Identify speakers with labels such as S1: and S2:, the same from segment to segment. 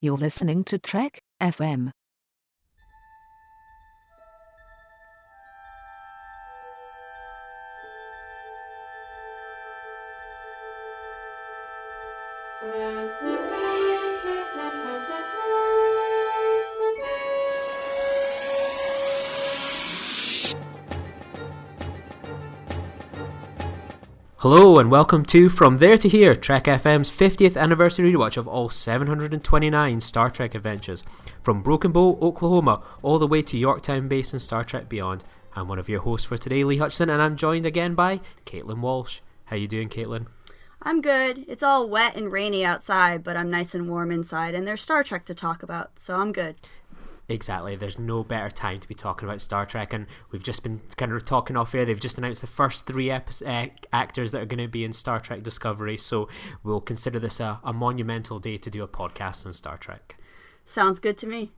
S1: You're listening to Trek FM.
S2: Hello and welcome to From There to Here, Trek FM's 50th anniversary rewatch of all 729 Star Trek adventures. From Broken Bow, Oklahoma, all the way to Yorktown Base and Star Trek Beyond. I'm one of your hosts for today, Lee Hutchison, and I'm joined again by Caitlin Walsh. How you doing, Caitlin?
S3: I'm good. It's all wet and rainy outside, but I'm nice and warm inside, and there's Star Trek to talk about, so I'm good.
S2: Exactly, there's no better time to be talking about Star Trek, and we've just been kind of talking off air. They've just announced the first three actors that are going to be in Star Trek Discovery, so we'll consider this a monumental day to do a podcast on Star Trek.
S3: Sounds good to me.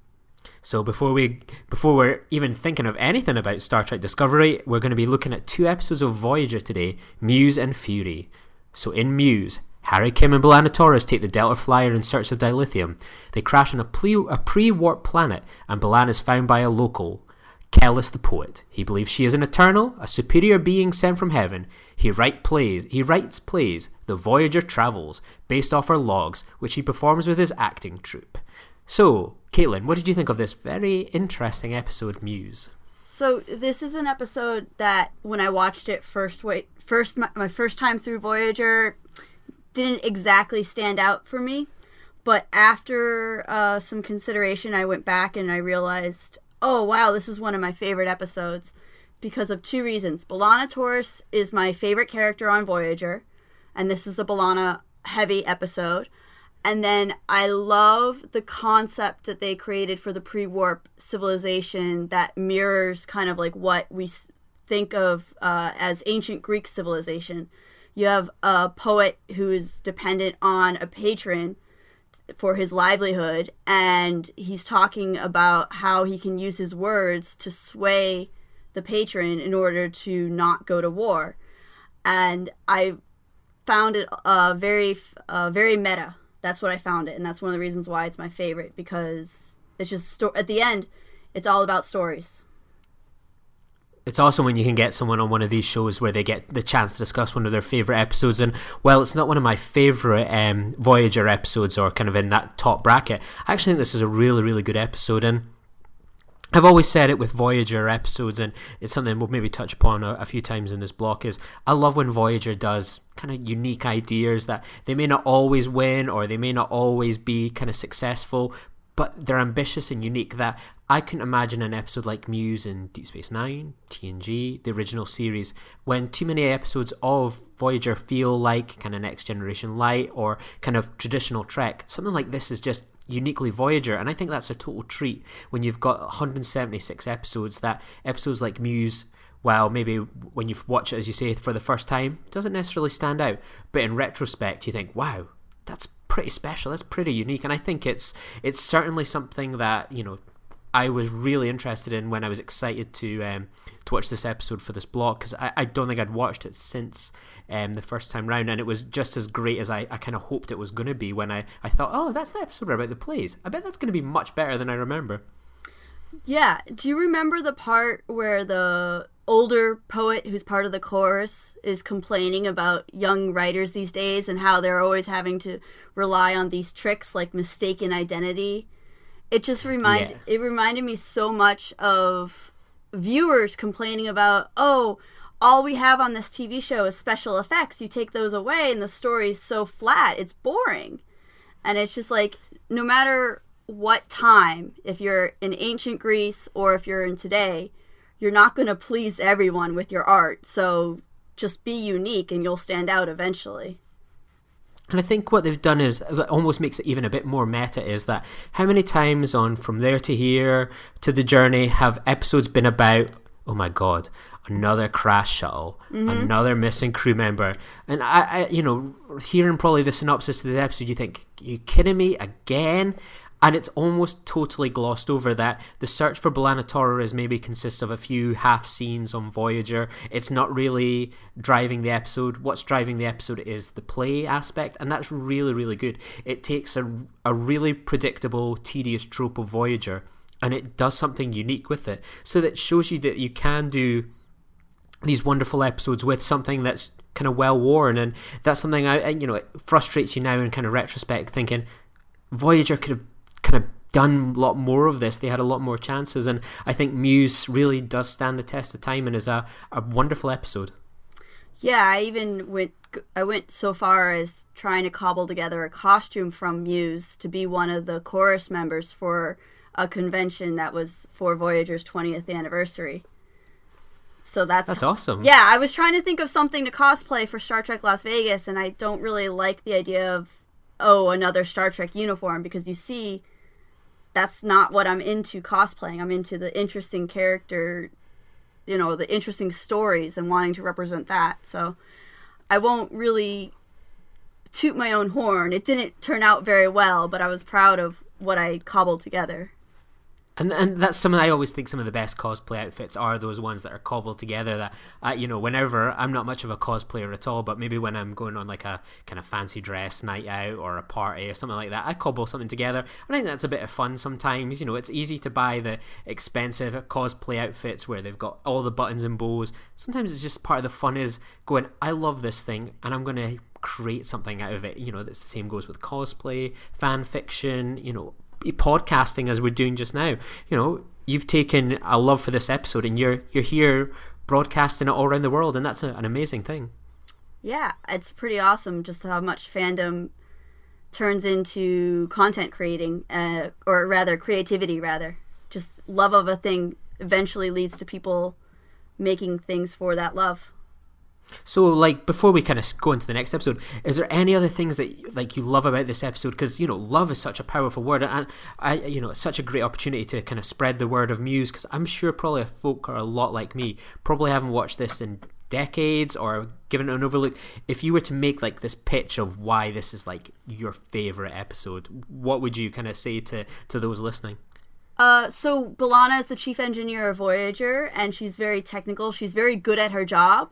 S2: So before we're even thinking of anything about Star Trek Discovery, we're going to be looking at 2 episodes of Voyager today, Muse and Fury. So in Muse, Harry, Kim and B'Elanna Torres take the Delta Flyer in search of dilithium. They crash on a pre-warp planet, and B'Elanna is found by a local, Kellis the poet. He believes she is an eternal, a superior being sent from heaven. He writes plays, The Voyager Travels, based off her logs, which he performs with his acting troupe. So, Caitlin, what did you think of this very interesting episode, Muse?
S3: So this is an episode that when I watched it my first time through Voyager, didn't exactly stand out for me, but after some consideration, I went back and I realized, oh wow, this is one of my favorite episodes because of 2 reasons. B'Elanna Torres is my favorite character on Voyager, and this is the B'Elanna heavy episode. And then I love the concept that they created for the pre-warp civilization that mirrors kind of like what we think of as ancient Greek civilization. You have a poet who is dependent on a patron for his livelihood, and he's talking about how he can use his words to sway the patron in order to not go to war. And I found it very meta. That's what I found it, and that's one of the reasons why it's my favorite, because it's just at the end, it's all about stories.
S2: It's awesome when you can get someone on one of these shows where they get the chance to discuss one of their favourite episodes. And while it's not one of my favourite Voyager episodes or kind of in that top bracket, I actually think this is a really, really good episode. And I've always said it with Voyager episodes, and it's something we'll maybe touch upon a few times in this block, is I love when Voyager does kind of unique ideas that they may not always win or they may not always be kind of successful, but they're ambitious and unique. That I couldn't imagine an episode like Muse in Deep Space Nine, TNG, the original series, when too many episodes of Voyager feel like kind of Next Generation Light or kind of traditional Trek. Something like this is just uniquely Voyager, and I think that's a total treat when you've got 176 episodes. That episodes like Muse, well, maybe when you watch it, as you say, for the first time, doesn't necessarily stand out, but in retrospect you think, wow, that's pretty special, that's pretty unique. And I think it's certainly something that, you know, I was really interested in when I was excited to watch this episode for this block, because I don't think I'd watched it since the first time round, and it was just as great as I kind of hoped it was going to be when I thought, oh, that's the episode about the plays. I bet that's going to be much better than I remember.
S3: Yeah, do you remember the part where the older poet who's part of the chorus is complaining about young writers these days and how they're always having to rely on these tricks like mistaken identity? It just reminded me so much of viewers complaining about, oh, all we have on this TV show is special effects. You take those away and the story's so flat, it's boring. And it's just like, no matter what time, if you're in ancient Greece or if you're in today, you're not going to please everyone with your art. So just be unique and you'll stand out eventually.
S2: And I think what they've done is, it almost makes it even a bit more meta, is that how many times on From There to Here to The Journey have episodes been about, oh my god, another crash shuttle, another missing crew member. And I, you know, hearing probably the synopsis of this episode, you think, are you kidding me again? And it's almost totally glossed over that the search for B'Elanna Torres maybe consists of a few half scenes on Voyager. It's not really driving the episode. What's driving the episode is the play aspect, and that's really, really good. It takes a really predictable, tedious trope of Voyager, and it does something unique with it. So that shows you that you can do these wonderful episodes with something that's kind of well worn, and that's something it frustrates you now in kind of retrospect, thinking Voyager could have kind of done a lot more of this. They had a lot more chances, and I think Muse really does stand the test of time and is a wonderful episode.
S3: Yeah, I went so far as trying to cobble together a costume from Muse to be one of the chorus members for a convention that was for Voyager's 20th anniversary. So that's
S2: awesome.
S3: Yeah, I was trying to think of something to cosplay for Star Trek Las Vegas, and I don't really like the idea of, another Star Trek uniform, because you see, that's not what I'm into cosplaying. I'm into the interesting character, the interesting stories and wanting to represent that. So I won't really toot my own horn. It didn't turn out very well, but I was proud of what I cobbled together.
S2: And that's something I always think. Some of the best cosplay outfits are those ones that are cobbled together. That whenever, I'm not much of a cosplayer at all, but maybe when I'm going on like a kind of fancy dress night out or a party or something like that, I cobble something together. I think that's a bit of fun sometimes. It's easy to buy the expensive cosplay outfits where they've got all the buttons and bows. Sometimes it's just part of the fun is going, I love this thing and I'm going to create something out of it. That's the same goes with cosplay, fan fiction, podcasting, as we're doing just now. You've taken a love for this episode and you're here broadcasting it all around the world, and that's an amazing thing. Yeah,
S3: it's pretty awesome just how much fandom turns into content creating, or rather creativity, just love of a thing eventually leads to people making things for that love.
S2: So, like, before we kind of go into the next episode, is there any other things that you love about this episode? Because love is such a powerful word, and it's such a great opportunity to kind of spread the word of Muse. Because I'm sure probably folk are a lot like me, probably haven't watched this in decades or given it an overlook. If you were to make like this pitch of why this is like your favorite episode, what would you kind of say to those listening?
S3: So B'Elanna is the chief engineer of Voyager, and she's very technical. She's very good at her job.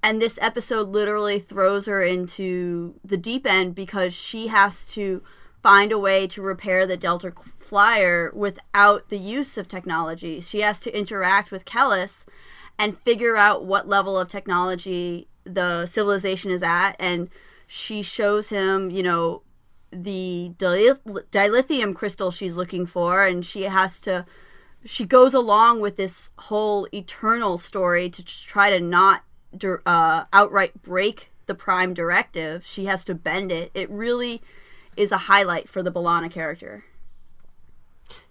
S3: And this episode literally throws her into the deep end because she has to find a way to repair the Delta Flyer without the use of technology. She has to interact with Kellis and figure out what level of technology the civilization is at. And she shows him, the dilithium crystal she's looking for. And she goes along with this whole eternal story to try to not outright break the Prime directive. She has to bend it. It really is a highlight for the B'Elanna character.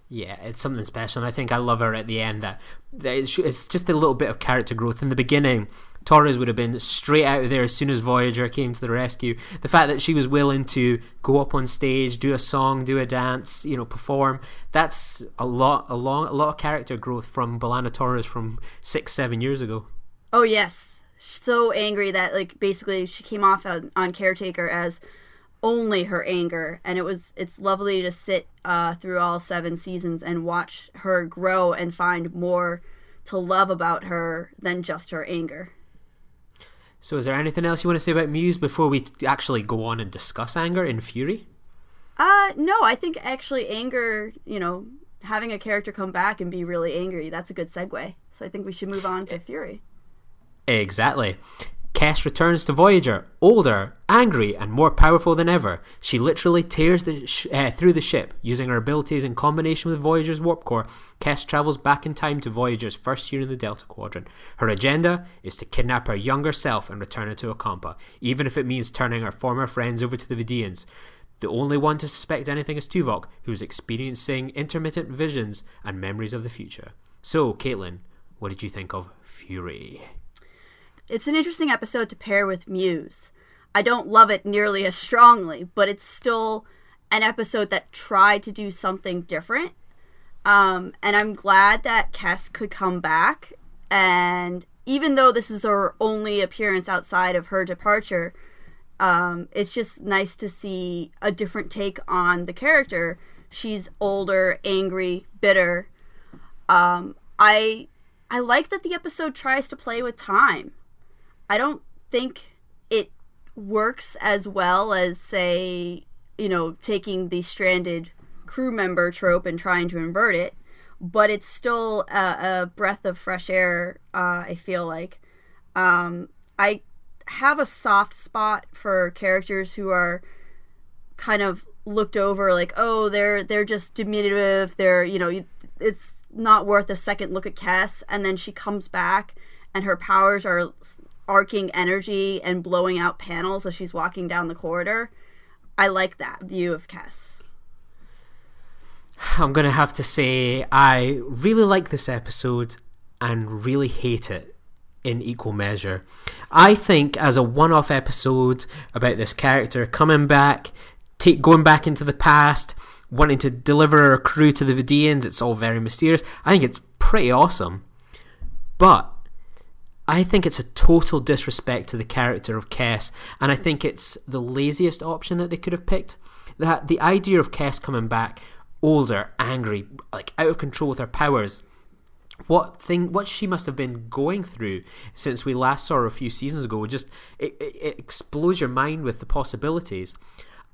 S2: Yeah, it's something special, and I think I love her at the end. That it's just a little bit of character growth. In the beginning, Torres would have been straight out of there as soon as Voyager came to the rescue. The fact that she was willing to go up on stage, do a song, do a dance, perform, that's a lot of character growth from B'Elanna Torres from 6-7 years ago.
S3: Oh yes. So angry that basically she came off on Caretaker as only her anger, and it's lovely to sit through all 7 seasons and watch her grow and find more to love about her than just her anger.
S2: So is there anything else you want to say about Muse before we actually go on and discuss anger and fury?
S3: No, I think actually anger, having a character come back and be really angry, that's a good segue. So I think we should move on to fury.
S2: Exactly. Kes returns to Voyager, older, angry, and more powerful than ever. She literally tears through the ship. Using her abilities in combination with Voyager's warp core, Kes travels back in time to Voyager's first year in the Delta Quadrant. Her agenda is to kidnap her younger self and return her to Ocampa, even if it means turning her former friends over to the Vidians. The only one to suspect anything is Tuvok, who's experiencing intermittent visions and memories of the future. So, Caitlin, what did you think of Fury?
S3: It's an interesting episode to pair with Muse. I don't love it nearly as strongly, but it's still an episode that tried to do something different. And I'm glad that Kes could come back. And even though this is her only appearance outside of her departure, it's just nice to see a different take on the character. she's older, angry, bitter. I like that the episode tries to play with time. I don't think it works as well as, say, taking the stranded crew member trope and trying to invert it, but it's still a breath of fresh air, I feel like. I have a soft spot for characters who are kind of looked over, like, oh, they're just diminutive, it's not worth a second look at Cass, and then she comes back and her powers are arcing energy and blowing out panels as she's walking down the corridor. I like that view of Cass.
S2: I'm going to have to say I really like this episode and really hate it in equal measure. I think as a one-off episode about this character coming back, going back into the past, wanting to deliver a crew to the Vidians, it's all very mysterious. I think it's pretty awesome. But I think it's a total disrespect to the character of Kes, and I think it's the laziest option that they could have picked. That the idea of Kes coming back older, angry, like out of control with her powers, what she must have been going through since we last saw her a few seasons ago, just it explodes your mind with the possibilities.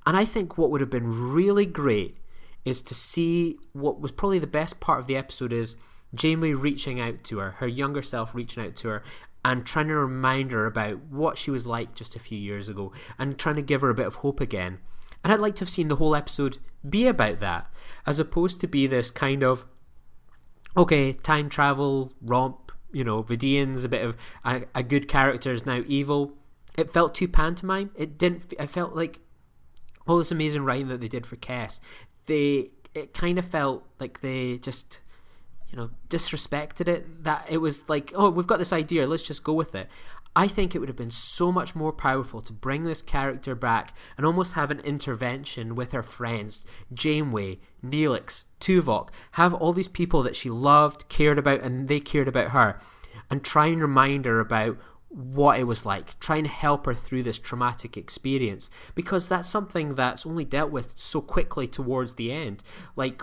S2: And I think what would have been really great is to see what was probably the best part of the episode is Janeway reaching out to her younger self reaching out to her and trying to remind her about what she was like just a few years ago and trying to give her a bit of hope again. And I'd like to have seen the whole episode be about that, as opposed to be this kind of, okay, time travel, romp, Vidians, a bit of a good character is now evil. It felt too pantomime. I felt like all this amazing writing that they did for Kes, it kind of felt like they just disrespected it, that it was like, oh, we've got this idea, let's just go with it. I think it would have been so much more powerful to bring this character back and almost have an intervention with her friends, Janeway, Neelix, Tuvok, have all these people that she loved, cared about, and they cared about her, and try and remind her about what it was like, try and help her through this traumatic experience, because that's something that's only dealt with so quickly towards the end. Like,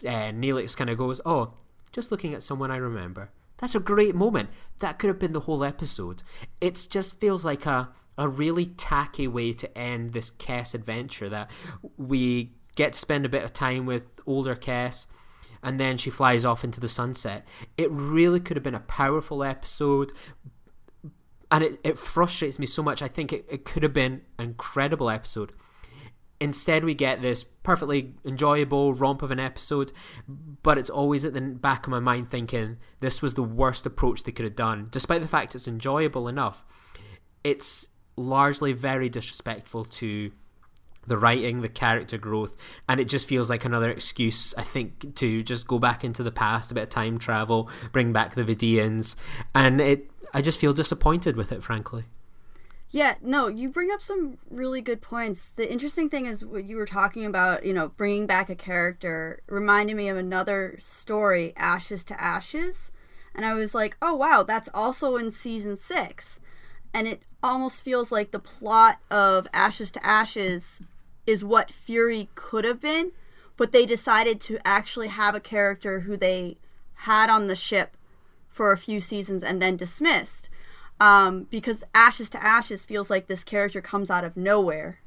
S2: Neelix kind of goes, oh, just looking at someone I remember. That's a great moment. That could have been the whole episode. It just feels like a really tacky way to end this Kes adventure, that we get to spend a bit of time with older Kes and then she flies off into the sunset. It really could have been a powerful episode, and it frustrates me so much. I think it could have been an incredible episode. Instead, we get this perfectly enjoyable romp of an episode, but it's always at the back of my mind thinking this was the worst approach they could have done. Despite the fact it's enjoyable enough, it's largely very disrespectful to the writing, the character growth, and it just feels like another excuse, I think, to just go back into the past, a bit of time travel, bring back the Vidians, and I just feel disappointed with it, frankly.
S3: Yeah, no, you bring up some really good points. The interesting thing is what you were talking about, bringing back a character reminded me of another story, Ashes to Ashes. And I was like, oh, wow, that's also in season 6. And it almost feels like the plot of Ashes to Ashes is what Fury could have been, but they decided to actually have a character who they had on the ship for a few seasons and then dismissed. Because Ashes to Ashes feels like this character comes out of nowhere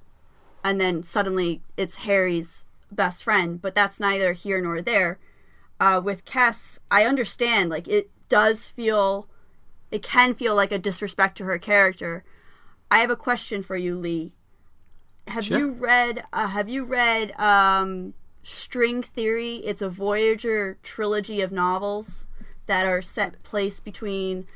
S3: and then suddenly it's Harry's best friend, but that's neither here nor there. With Kes, I understand, like, it can feel like a disrespect to her character. I have a question for you, Lee. Have you read String Theory? It's a Voyager trilogy of novels that are set place between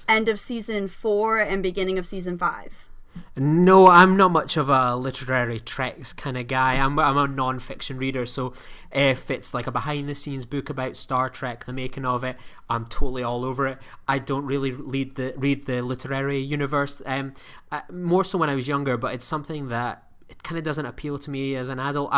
S3: end of season 4 and beginning of season 5.
S2: No, I'm not much of a literary treks kind of guy. I'm a non-fiction reader, so if it's like a behind-the-scenes book about Star Trek, the making of it, I'm totally all over it. I don't really read the literary universe, more so when I was younger, but it's something that it kind of doesn't appeal to me as an adult.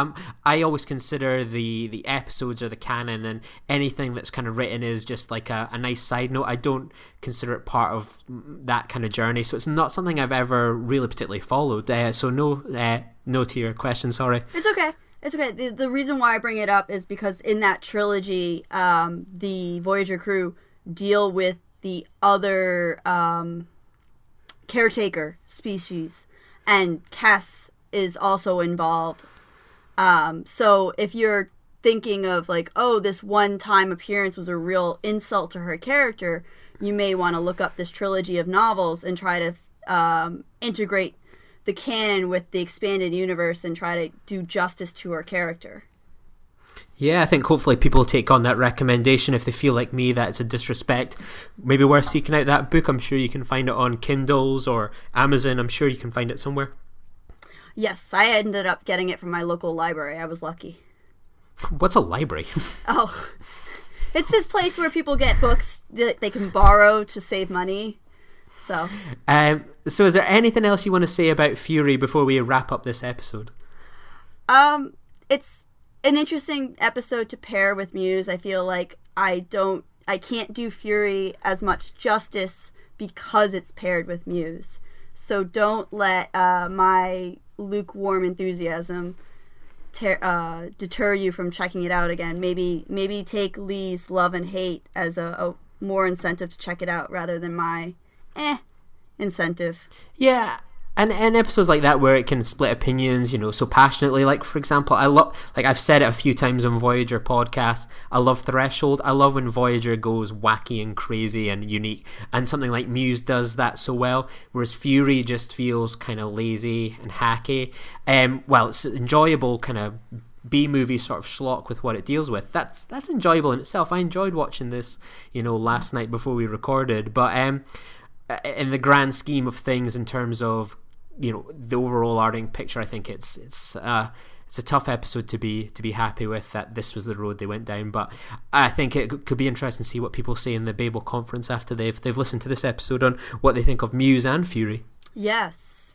S2: I always consider the episodes or the canon, and anything that's kind of written is just like a nice side note. I don't consider it part of that kind of journey, so it's not something I've ever really particularly followed. So no to your question, sorry.
S3: It's okay. It's okay. The reason why I bring it up is because in that trilogy, the Voyager crew deal with the other caretaker species, and Cass is also involved. So if you're thinking of like, oh, this one-time appearance was a real insult to her character, you may want to look up this trilogy of novels and try to integrate the canon with the expanded universe and try to do justice to her character.
S2: Yeah, I think hopefully people take on that recommendation. If they feel like me that it's a disrespect, maybe worth seeking out that book. I'm sure you can find it on Kindles or Amazon. I'm sure you can find it somewhere.
S3: Yes, I ended up getting it from my local library. I was lucky.
S2: What's a library?
S3: Oh, it's this place where people get books that they can borrow to save money. So is there anything else you want to say about Fury before we wrap up this episode? It's an interesting episode to pair with Muse. I feel like I can't do Fury as much justice because it's paired with Muse. So don't let my lukewarm enthusiasm deter you from checking it out again. Maybe take Lee's love and hate as a more incentive to check it out rather than my incentive.
S2: Yeah, and episodes like that where it can split opinions, so passionately. Like, for example, I've said it a few times on Voyager podcast, I love Threshold. I love when Voyager goes wacky and crazy and unique, and something like Muse does that so well, whereas Fury just feels kind of lazy and hacky. Well, it's enjoyable kind of B-movie sort of schlock with what it deals with. That's enjoyable in itself. I enjoyed watching this, last night before we recorded, but in the grand scheme of things, in terms of the overall arting picture, I think it's a tough episode to be happy with that this was the road they went down. But I think it could be interesting to see what people say in the Babel conference after they've listened to this episode on what they think of Muse and Fury.
S3: Yes.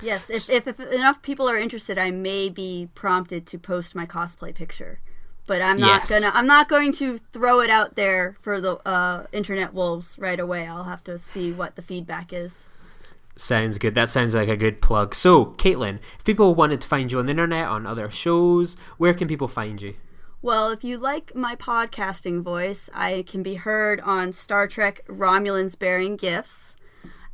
S3: If enough people are interested, I may be prompted to post my cosplay picture. But I'm not going to throw it out there for the internet wolves right away. I'll have to see what the feedback is.
S2: Sounds good. That sounds like a good plug. So, Caitlin, if people wanted to find you on the internet, on other shows, where can people find you?
S3: Well, if you like my podcasting voice, I can be heard on Star Trek Romulans Bearing Gifts.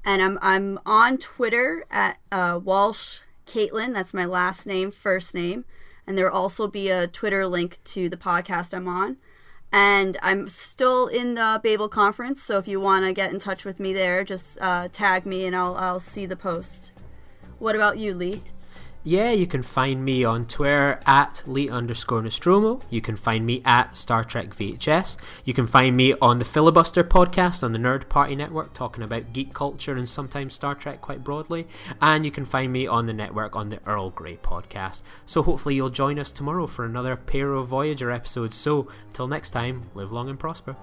S3: And I'm on Twitter at Walsh Caitlin. That's my last name, first name. And there'll also be a Twitter link to the podcast I'm on. And I'm still in the Babel conference, so if you want to get in touch with me there, just tag me and I'll see the post. What about you, Lee?
S2: Yeah, you can find me on Twitter at Lee_Nostromo. You can find me at Star Trek VHS. You can find me on the Filibuster podcast on the Nerd Party Network, talking about geek culture and sometimes Star Trek quite broadly. And you can find me on the network on the Earl Grey podcast. So hopefully you'll join us tomorrow for another pair of Voyager episodes. So, till next time, live long and prosper.